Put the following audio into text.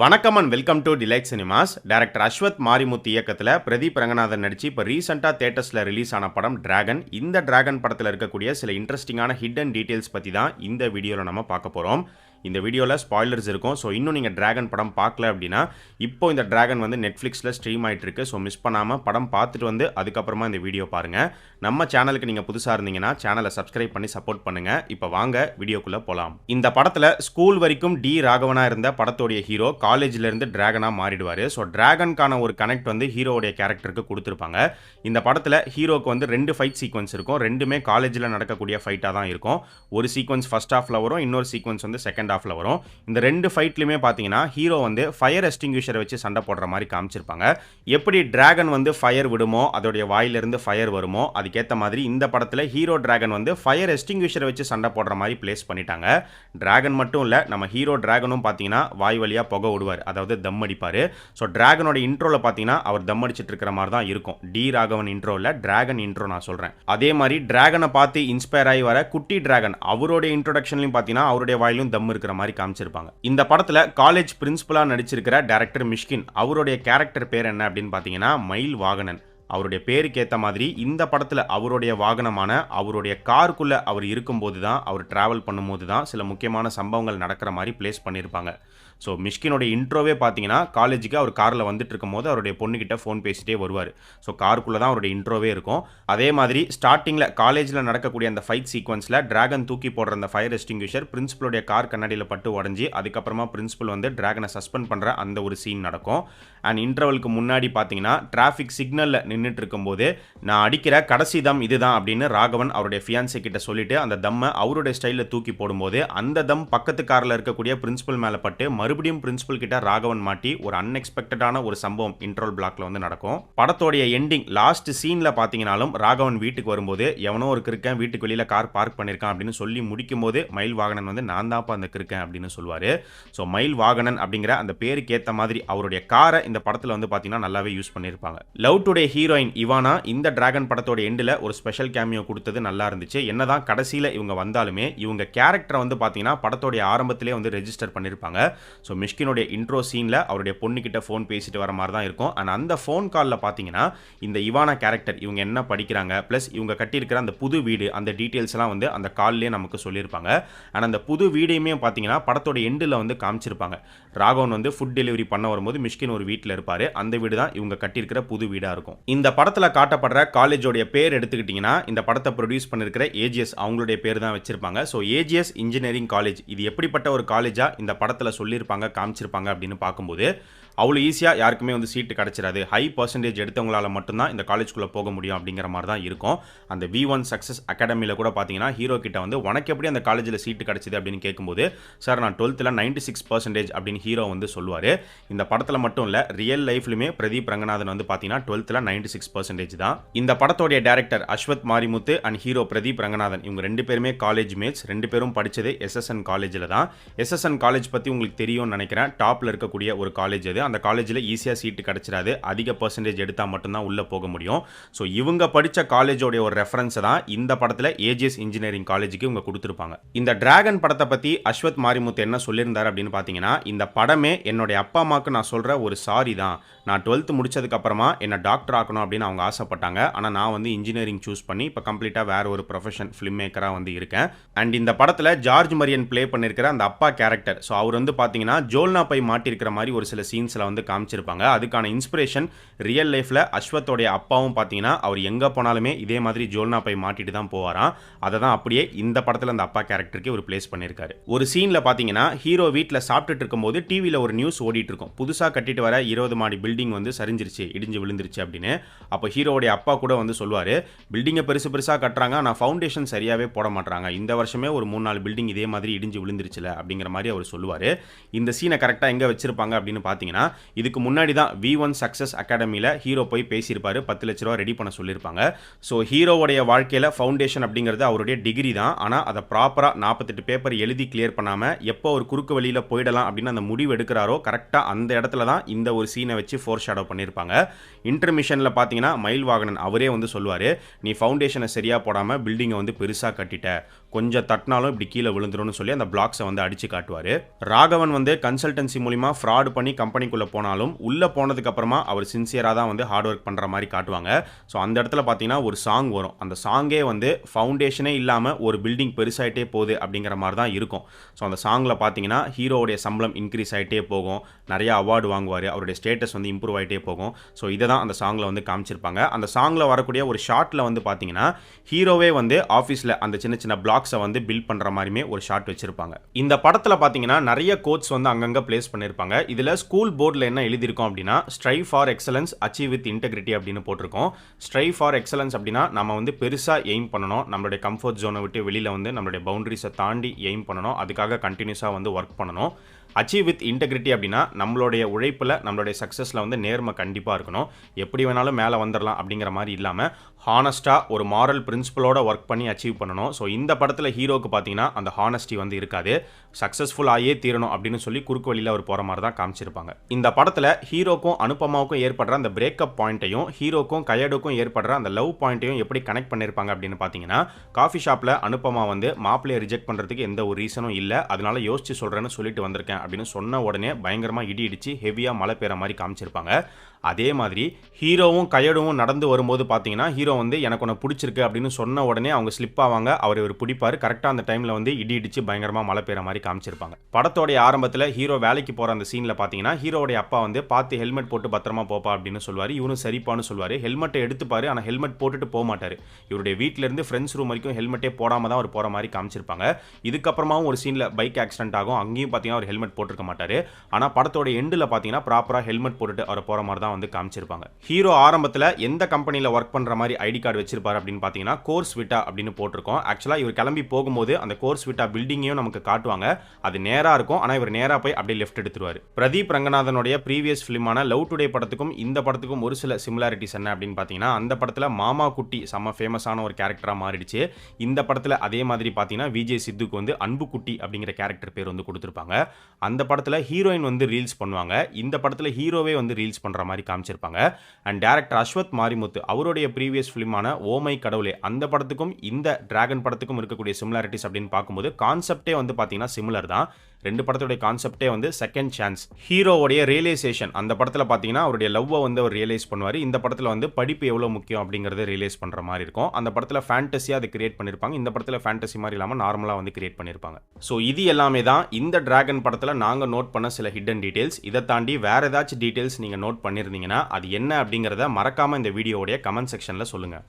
வணக்கம் and welcome to delight cinemas. Director Ashwath Marimuthu இயக்கத்தில் பிரதீப் ரங்கநாதன் நடிச்சு இப்போ ரீசெண்டாக தேட்டர்ஸில் ரிலீஸ் ஆன படம் டிராகன். இந்த டிராகன் படத்தில் இருக்கக்கூடிய சில இன்ட்ரெஸ்டிங்கான ஹிடன் டீட்டெயில்ஸ் பற்றி தான் இந்த வீடியோவில் நம்ம பார்க்க போகிறோம். இந்த வீடியோவில் ஸ்பாய்லர்ஸ் இருக்கும். ஸோ இன்னும் நீங்கள் டிராகன் படம் பார்க்கல அப்படின்னா இப்போ இந்த டிராகன் வந்து நெட்ஃப்ளிக்ஸில் ஸ்ட்ரீம் ஆகிட்டு இருக்கு. ஸோ மிஸ் பண்ணாமல் படம் பார்த்துட்டு வந்து அதுக்கப்புறமா இந்த வீடியோ பாருங்கள். நம்ம சேனலுக்கு நீங்கள் புதுசாக இருந்தீங்கன்னா சேனலை சப்ஸ்கிரைப் பண்ணி சப்போர்ட் பண்ணுங்கள். இப்போ வாங்க வீடியோக்குள்ளே போகலாம். இந்த படத்தில் ஸ்கூல் வரைக்கும் டி ராகவனாக இருந்த படத்தோடைய ஹீரோ காலேஜ்லேருந்து டிராகனாக மாறிடுவார். ஸோ டிராகனுக்கான ஒரு கனெக்ட் வந்து ஹீரோவுடைய கேரக்டருக்கு கொடுத்துருப்பாங்க. இந்த படத்தில் ஹீரோக்கு வந்து 2 ஃபைட் சீக்வன்ஸ் இருக்கும். ரெண்டுமே காலேஜில் நடக்கக்கூடிய ஃபைட்டாக தான் இருக்கும். ஒரு சீக்வன்ஸ் ஃபர்ஸ்ட் ஹாஃபில் வரும், இன்னொரு சீக்வன்ஸ் வந்து செகண்ட் ஹாஃபில் வரும். இந்த 2 ஃபைட்லையுமே பார்த்தீங்கன்னா ஹீரோ வந்து ஃபயர் எஸ்டிங்விஷரை வச்சு சண்டை போடுற மாதிரி காமிச்சிருப்பாங்க. எப்படி டிராகன் வந்து ஃபயர் விடுமோ, அதோடைய வாயிலிருந்து ஃபயர் வருமோ, அதுக்கேற்ற மாதிரி இந்த படத்தில் ஹீரோ டிராகன் வந்து ஃபயர் எஸ்டிங்விஷரை வச்சு சண்டை போடுற மாதிரி பிளேஸ் பண்ணிட்டாங்க. டிராகன் மட்டும் இல்லை, நம்ம ஹீரோ டிராகனும் பார்த்தீங்கன்னா வாய் வழியாக புகை விடுவார், அதாவது தம் அடிப்பார். ஸோ டிராகனோட இன்ட்ரோவில் பார்த்தீங்கன்னா அவர் தம் அடிச்சிட்டு இருக்கிற மாதிரி தான் இருக்கும். டி ராகவன் இன்ட்ரோ இல்லை, டிராகன் இன்ட்ரோ நான் சொல்கிறேன். அதே மாதிரி டிராகனை பார்த்து இன்ஸ்பயர் ஆகி வர குட்டி டிராகன் அவருடைய இன்ட்ரோடக்ஷன்லையும் பார்த்தீங்கன்னா அவருடைய வாயிலும் தம் இருக்கிற மாதிரி காமிச்சிருப்பாங்க. இந்த படத்துல காலேஜ் பிரின்சிபலா நடிச்சிருக்கிற டைரக்டர் மிஷ்கின் அவருடைய கேரக்டர் பேர் என்ன அப்படின்னு பாத்தீங்கன்னா மயில் வாகனன். அவருடைய பேருக்கு ஏற்ற மாதிரி இந்த படத்தில் அவருடைய வாகனமான அவருடைய காருக்குள்ளே அவர் இருக்கும்போது தான், அவர் ட்ராவல் பண்ணும்போது தான் சில முக்கியமான சம்பவங்கள் நடக்கிற மாதிரி பிளேஸ் பண்ணியிருப்பாங்க. ஸோ மிஷ்கினோட இன்ட்ரோவே பார்த்தீங்கன்னா காலேஜுக்கு அவர் காரில் வந்துட்டு இருக்கும்போது அவருடைய பொண்ணுக்கிட்ட ஃபோன் பேசிட்டே வருவார். ஸோ காருக்குள்ளே தான் அவருடைய இன்ட்ரோவே இருக்கும். அதே மாதிரி ஸ்டார்டிங்கில் காலேஜில் நடக்கக்கூடிய அந்த ஃபைட் சீக்வன்ஸில் டிராகன் தூக்கி போடுற அந்த ஃபயர் எஸ்டிங்விஷர் பிரின்சிபலுடைய கார் கண்ணாடியில் பட்டு உடஞ்சி அதுக்கப்புறமா பிரின்சிபல் வந்து டிராகனை சஸ்பெண்ட் பண்ணுற அந்த ஒரு சீன் நடக்கும். அண்ட் இன்டர்வலுக்கு முன்னாடி பார்த்தீங்கன்னா டிராஃபிக் சிக்னலில் நின்றுட்டு இருக்கும்போது நான் அடிக்கிற கடைசி தம் இதுதான் அப்படின்னு ராகவன் அவருடைய ஃபியான்சே கிட்ட சொல்லிட்டு அந்த தம்மை அவருடைய ஸ்டைலில் தூக்கி போடும்போது அந்த தம் பக்கத்து காரில் இருக்கக்கூடிய பிரின்சிபல் மேலே பட்டு மறுபடியும் பிரின்சிபல் கிட்ட ராகவன் மாட்டி ஒரு அன்எக்ஸ்பெக்டடான ஒரு சம்பவம் இன்ட்ரோல் பிளாக்ல வந்து நடக்கும். படத்தோடைய எண்டிங் லாஸ்ட் சீன்ல பாத்தீங்கன்னாலும் ராகவன் வீட்டுக்கு வரும்போது எவனோ ஒரு கிறுக்கன் வீட்டுக்கு வெளியில கார் பார்க் பண்ணிருக்கான் அப்படின்னு சொல்லி முடிக்கும் போது மயில் வாகனன் வந்து நான் தான்ப்பா அந்த கிறுக்கன் அப்படின்னு சொல்லுவாரு. ஸோ மயில் வாகனன் அப்படிங்கிற அந்த பேருக்கு ஏற்ற மாதிரி அவருடைய காரை இந்த படத்துல வந்து பாத்தீங்கன்னா நல்லாவே யூஸ் பண்ணிருப்பாங்க. லவ் டுடே ஹீரோயின் இவானா இந்த டிராகன் படத்தோட எண்டில் ஒரு ஸ்பெஷல் கேமியோ கொடுத்தது நல்லா இருந்துச்சு. என்னதான் கடைசியில் இவங்க வந்தாலுமே இவங்க கேரக்டரை வந்து பாத்தீங்கன்னா படத்தோடைய ஆரம்பத்திலே வந்து ரெஜிஸ்டர் பண்ணிருப்பாங்க. ஸோ மிஷ்கினுடைய இன்ட்ரோ சீனில் அவருடைய பொண்ணுக்கிட்ட ஃபோன் பேசிட்டு வர மாதிரி தான் இருக்கும். அண்ட் அந்த ஃபோன் காலில் பார்த்தீங்கன்னா இந்த இவானா கேரக்டர் இவங்க என்ன படிக்கிறாங்க, ப்ளஸ் இவங்க கட்டியிருக்கிற அந்த புது வீடு அந்த டீட்டெயில்ஸ்லாம் வந்து அந்த கால்லேயே நமக்கு சொல்லியிருப்பாங்க. அண்ட் அந்த புது வீடையுமே பார்த்தீங்கன்னா படத்தோட எண்டில் வந்து காமிச்சிருப்பாங்க. ராகவன் வந்து ஃபுட் டெலிவரி பண்ண வரும்போது மிஷ்கின் ஒரு வீட்டில் இருப்பார். அந்த வீடு தான் இவங்க கட்டியிருக்கிற புது வீடாக இருக்கும். இந்த படத்தில் காட்டப்படுற காலேஜோடைய பேர் எடுத்துக்கிட்டிங்கன்னா இந்த படத்தை ப்ரொடியூஸ் பண்ணியிருக்கிற ஏஜிஎஸ் அவங்களுடைய பேர் தான் வச்சிருப்பாங்க. ஸோ ஏஜிஎஸ் இன்ஜினியரிங் காலேஜ் இது எப்படிப்பட்ட ஒரு காலேஜாக இந்த படத்தில் சொல்லியிருப்பாங்க காமிச்சிருப்பாங்க அப்படின்னு பார்க்கும்போது அவ்வளோ ஈஸியாக யாருக்குமே வந்து சீட்டு கிடச்சிடாது. ஹை பர்சன்டேஜ் எடுத்தவங்களால மட்டும்தான் இந்த காலேஜ்குள்ளே போக முடியும் அப்படிங்கிற மாதிரி தான் இருக்கும். அந்த V1 சக்ஸஸ் அகாடமியில் கூட பார்த்தீங்கன்னா ஹீரோ கிட்ட வந்து உனக்கு எப்படி அந்த காலேஜில் சீட்டு கிடச்சிது அப்படின்னு கேட்கும்போது சார் நான் 12th 96% அப்படின்னு ஹீரோ வந்து சொல்லுவார். இந்த படத்தில் மட்டும் இல்லை ரியல் லைஃப்லையுமே பிரதீப் ரங்கநாதன் வந்து பார்த்தீங்கன்னா 12th 96% தான். இந்த படத்தோடைய director Ashwath Marimuthu and hero Pradeep Ranganathan இவங்க 2 பேருமே காலேஜ் மேட்ஸ். 2 பேரும் படித்தது SSN காலேஜில் தான். SSN காலேஜ் பற்றி உங்களுக்கு தெரியும்னு நினைக்கிறேன். டாப்பில் இருக்கக்கூடிய ஒரு காலேஜ் அது. அந்த காலேஜில் ஈஸியாக சீட்டு கிடச்சிடாது. அதிக பர்சன்டேஜ் எடுத்தால் மட்டும்தான் உள்ளே போக முடியும். ஸோ இவங்க படித்த காலேஜோடைய ஒரு ரெஃபரன்ஸை தான் இந்த படத்தில் ஏஜிஎஸ் இன்ஜினியரிங் காலேஜுக்கு இவங்க கொடுத்துருப்பாங்க. இந்த டிராகன் படத்தை பற்றி அஸ்வத் மாரிமுத்து என்ன சொல்லியிருந்தார் அப்படின்னு பார்த்தீங்கன்னா இந்த படமே என்னுடைய அப்பா அம்மாவுக்கு நான் சொல்கிற ஒரு சாரி தான். நான் 12th முடிச்சதுக்கு அப்புறமா என்ன டாக்டர் ஆக்கணும் அப்படின்னு அவங்க ஆசைப்பட்டாங்க. ஆனால் நான் வந்து இன்ஜினியரிங் சூஸ் பண்ணி இப்போ கம்ப்ளீட்டாக வேற ஒரு ப்ரொஃபஷன் ஃபிலிம் மேக்கராக வந்து இருக்கேன். அண்ட் இந்த படத்தில் ஜார்ஜ் மரியன் ப்ளே பண்ணியிருக்கிற அந்த அப்பா கேரக்டர், ஸோ அவர் வந்து பார்த்தீங்கன்னா ஜோல்னா பை மாட்டிருக்கிற மாதிரி ஒரு சில சீன்ஸில் வந்து காமிச்சிருப்பாங்க. அதுக்கான இன்ஸ்பிரேஷன் ரியல் லைஃப்ல அஸ்வத்தோடைய அப்பாவும் பார்த்தீங்கன்னா அவர் எங்கே போனாலுமே இதே மாதிரி ஜோல்னா பை மாட்டிட்டு தான் போவாராம். அதை தான் அப்படியே இந்த படத்தில் அந்த அப்பா கேரக்டருக்கு ஒரு பிளேஸ் பண்ணியிருக்காரு. ஒரு சீனில் பார்த்தீங்கன்னா ஹீரோ வீட்டில் சாப்பிட்டுட்டு இருக்கும்போது டிவியில் ஒரு நியூஸ் ஓடிட்டு இருக்கும். புதுசாக கட்டிட்டு வர 20 மாடி பில்டிங் வந்து சரிஞ்சிருச்சு, இடிஞ்சு விழுந்துருச்சு அப்படின்னு. அப்போ ஹீரோடைய அப்பா கூட வந்து சொல்லுவார், பில்டிங்கை பெருசாக கட்டுறாங்க ஆனால் ஃபவுண்டேஷன் சரியாகவே போட மாட்டாங்க. இந்த வருஷமே ஒரு 3-4 பில்டிங் இதே மாதிரி இடிஞ்சு விழுந்துருச்சுல அப்படிங்கிற மாதிரி அவர் சொல்லுவார். இந்த சீனை கரெக்டாக எங்கே வச்சிருப்பாங்க அப்படின்னு பார்த்தீங்கன்னா பார்த்தீங்கன்னா இதுக்கு முன்னாடி தான் V1 சக்ஸஸ் அகாடமியில் ஹீரோ போய் பேசியிருப்பாரு, 10 லட்ச ரூபா ரெடி பண்ண சொல்லியிருப்பாங்க. ஸோ ஹீரோவுடைய வாழ்க்கையில் ஃபவுண்டேஷன் அப்படிங்கிறது அவருடைய டிகிரி தான். ஆனால் அதை ப்ராப்பராக 48 பேப்பர் எழுதி கிளியர் பண்ணாமல் எப்போ ஒரு குறுக்கு வழியில் போயிடலாம் அப்படின்னு அந்த முடிவு எடுக்கிறாரோ கரெக்டாக அந்த இடத்துல தான் இந்த ஒரு சீனை வச்சு ஃபோர் ஷேடோ பண்ணியிருப்பாங்க. இன்டர்மிஷனில் பார்த்தீங்கன்னா மயில் வாகனன் அவரே வந்து சொல்லுவார், நீ ஃபவுண்டேஷனை சரியாக போடாமல் பில்டிங்கை வந்து பெருசாக கட்டிட்ட, கொஞ்சம் தட்டினாலும் இப்படி கீழே விழுந்துரும்னு சொல்லி அந்த பிளாக்ஸை வந்து அடிச்சு காட்டுவார். ராகவன் வந்து கன்சல்டன்சி மூலிமா ஃப்ராட் பண்ணி கம்பெனிக்குள்ளே போனாலும் உள்ளே போனதுக்கு அப்புறமா அவர் சின்சியராக தான் வந்து ஹார்ட் ஒர்க் பண்ணுற மாதிரி காட்டுவாங்க. ஸோ அந்த இடத்துல பார்த்தீங்கன்னா ஒரு சாங் வரும். அந்த சாங்கே வந்து ஃபவுண்டேஷனே இல்லாமல் ஒரு பில்டிங் பெருசாகிட்டே போகுது அப்படிங்கிற மாதிரி தான் இருக்கும். ஸோ அந்த சாங்கில் பார்த்தீங்கன்னா ஹீரோவுடைய சம்பளம் இன்க்ரீஸ் ஆகிட்டே போகும், நிறைய அவார்டு வாங்குவார், அவருடைய ஸ்டேட்டஸ் வந்து இம்ப்ரூவ் ஆகிட்டே போகும். ஸோ இதை தான் அந்த சாங்கில் வந்து காமிச்சிருப்பாங்க. அந்த சாங்கில் வரக்கூடிய ஒரு ஷாட்டில் வந்து பார்த்தீங்கன்னா ஹீரோவே வந்து ஆஃபீஸில் அந்த சின்ன சின்ன பிளாக்ஸை வந்து பில்ட் பண்ணுற மாதிரியுமே ஒரு ஷாட் வச்சிருப்பாங்க. இந்த படத்தில் பார்த்தீங்கன்னா நிறைய கோட்ஸ் வந்து அங்கங்கே பிளேஸ் பண்ணியிருப்பாங்க. இதில் ஸ்கூல் போர்டில் என்ன எழுதியிருக்கோம் அப்படின்னா strive for excellence achieve with integrity அப்படின்னு போட்டிருக்கோம். ஸ்ட்ரைவ் ஃபார் எக்ஸலன்ஸ் அப்படின்னா நம்ம வந்து பெருசாக எய்ம் பண்ணணும், நம்மளுடைய கம்ஃபர்ட் ஜோனை விட்டு வெளியில் வந்து நம்மளுடைய பவுண்டரிஸை தாண்டி எய்ம் பண்ணணும், அதுக்காக கண்டினியூஸாக வந்து ஒர்க் பண்ணணும். அச்சீவ் வித் இன்டெகிரிட்டி அப்படின்னா நம்மளுடைய உழைப்பில் நம்மளுடைய சக்ஸஸில் வந்து நேர்மை கண்டிப்பாக இருக்கணும், எப்படி வேணாலும் மேலே வந்துடலாம் அப்படிங்கிற மாதிரி இல்லாமல் ஹானஸ்ட்டாக ஒரு மாரல் பிரின்சிபலோட ஒர்க் பண்ணி அச்சீவ் பண்ணணும். ஸோ இந்த படத்தில் ஹீரோக்கு பார்த்தீங்கன்னா அந்த ஹானஸ்டி வந்து இருக்காது, சக்ஸஸ்ஃபுல் ஆகியே தீரணும் அப்படின்னு சொல்லி குறுக்கு வழியில் அவர் போகிற மாதிரி தான் காமிச்சிருப்பாங்க. இந்த படத்தில் ஹீரோக்கும் அனுபமாவுக்கும் ஏற்படுற அந்த பிரேக்கப் பாயிண்ட்டையும் ஹீரோக்கும் கயடுக்கும் ஏற்படுற அந்த லவ் பாயிண்ட்டையும் எப்படி கனெக்ட் பண்ணியிருப்பாங்க அப்படின்னு பார்த்தீங்கன்னா காஃபி ஷாப்பில் அனுபமா வந்து மாப்பிள்ளையை ரிஜெக்ட் பண்ணுறதுக்கு எந்த ஒரு ரீசனும் இல்லை, அதனால யோசிச்சு சொல்கிறேன்னு சொல்லிட்டு வந்திருக்கேன் அப்படின்னு சொன்ன உடனே பயங்கரமாக இடி இடிச்சு ஹெவியாக மழை பெய்கிற மாதிரி காமிச்சிருப்பாங்க. அதே மாதிரி ஹீரோவும் கயடும் நடந்து வரும்போது பார்த்தீங்கன்னா ஹீரோ வந்து எனக்கு ஒன்று பிடிச்சிருக்கு அப்படின்னு சொன்ன உடனே அவங்க ஸ்லிப் ஆவாங்க, அவர் இவர் பிடிப்பார், கரெக்டாக அந்த டைமில் வந்து இடி இடிச்சு பயங்கரமாக மழை பெய்கிற மாதிரி காமிச்சிருப்பாங்க. படத்தோடைய ஆரம்பத்தில் ஹீரோ வேலைக்கு போகிற அந்த சீனில் பார்த்தீங்கன்னா ஹீரோடைய அப்பா வந்து பார்த்து ஹெல்மெட் போட்டு பத்திரமா போப்பா அப்படின்னு சொல்லுவார். இவனும் சரிப்பான்னு சொல்லுவார். ஹெல்மெட்டை எடுத்துப்பாரு, ஆனால் ஹெல்மெட் போட்டுட்டு போக மாட்டார். இவருடைய வீட்டிலேருந்து ஃப்ரெண்ட்ஸ் ரூம் வரைக்கும் ஹெல்மெட்டே போடாமல் தான் அவர் போகிற மாதிரி காமிச்சிருப்பாங்க. இதுக்கப்புறமாவும் ஒரு சீனில் பைக் ஆக்சிடென்ட் ஆகும், அங்கேயும் பார்த்தீங்கன்னா அவர் ஹெல்மெட் போட்டிருக்க மாட்டார். ஆனால் படத்தோட எண்டில் பார்த்தீங்கன்னா ப்ராப்பராக ஹெல்மெட் போட்டுட்டு அவர் போகிற மாதிரி தான் வந்து காமிச்சிருப்பாங்க. ஹீரோ ஆரம்பத்தில் எந்த கம்பெனியில் ஒர்க் பண்ணுற மாதிரி ஐடி கார்டு வச்சிருப்பாரு அப்படின்னு பார்த்தீங்கன்னா கோர்ஸ் விட்டா அப்படின்னு போட்டிருக்கோம். ஆக்சுவலாக இவர் கிளம்பி போகும்போது அந்த கோர்ஸ் விட்டா பில்டிங்கையும் நமக்கு காட்டுவாங்க, அது நேராக இருக்கும், ஆனால் இவர் நேராக போய் அப்படியே லெஃப்ட் எடுத்துருவார். பிரதீப் ரங்கநாதனுடைய ப்ரீவியஸ் ஃபிலிமான லவ் டுடே படத்துக்கும் இந்த படத்துக்கும் ஒரு சில சிமிலாரிட்டிஸ் என்ன அப்படின்னு பார்த்தீங்கன்னா அந்த படத்தில் மாமா குட்டி செம்ம ஃபேமஸான ஒரு கேரக்டராக மாறிடுச்சு. இந்த படத்தில் அதே மாதிரி பார்த்தீங்கன்னா விஜய் சித்துக்கு வந்து அன்பு குட்டி அப்படிங்கிற கேரக்டர் பேர் வந்து கொடுத்துருப்பாங்க. அந்த படத்தில் ஹீரோயின் வந்து ரீல்ஸ் பண்ணுவாங்க, இந்த படத்தில் ஹீரோவே வந்து ரீல்ஸ் பண்ணுற மாதிரி காமிச்சிருப்பாங்க. அண்ட் டைரக்டர் அஸ்வத் மாரிமுத்து அவருடைய ப்ரீவியஸ் ஃபிலிமான ஓமை கடவுளே அந்த படத்துக்கும் இந்த டிராகன் படத்துக்கும் இருக்கக்கூடிய சிமிலாரிட்டிஸ் அப்படின்னு பார்க்கும்போது கான்செப்டே வந்து பார்த்தீங்கன்னா சிமிலர் தான். ரெண்டு படத்துடைய கான்செப்டே வந்து செகண்ட் சான்ஸ். ஹீரோவுடைய ரியலைசேஷன் அந்த படத்தில் பார்த்தீங்கன்னா அவருடைய லவ்வை வந்து அவர் ரியலைஸ் பண்ணுவார், இந்த படத்தில் வந்து படிப்பு எவ்வளோ முக்கியம் அப்படிங்கிறத ரியலைஸ் பண்ணுற மாதிரி இருக்கும். அந்த படத்தில் ஃபேண்டஸியாக அதை கிரியேட் பண்ணியிருப்பாங்க, இந்த படத்தில் ஃபேண்டசி மாதிரி இல்லாமல் நார்மலாக வந்து கிரியேட் பண்ணியிருப்பாங்க. ஸோ இது எல்லாமே தான் இந்த டிராகன் படத்தில் நாங்கள் நோட் பண்ண சில ஹிடன் டீடைல்ஸ். இதை தாண்டி வேறு ஏதாச்சும் டீடைல்ஸ் நீங்கள் நோட் பண்ணியிருந்தீங்கன்னா அது என்ன அப்படிங்கிறத மறக்காமல் இந்த வீடியோவுடைய கமெண்ட் செக்ஷனில் சொல்லுங்கள்.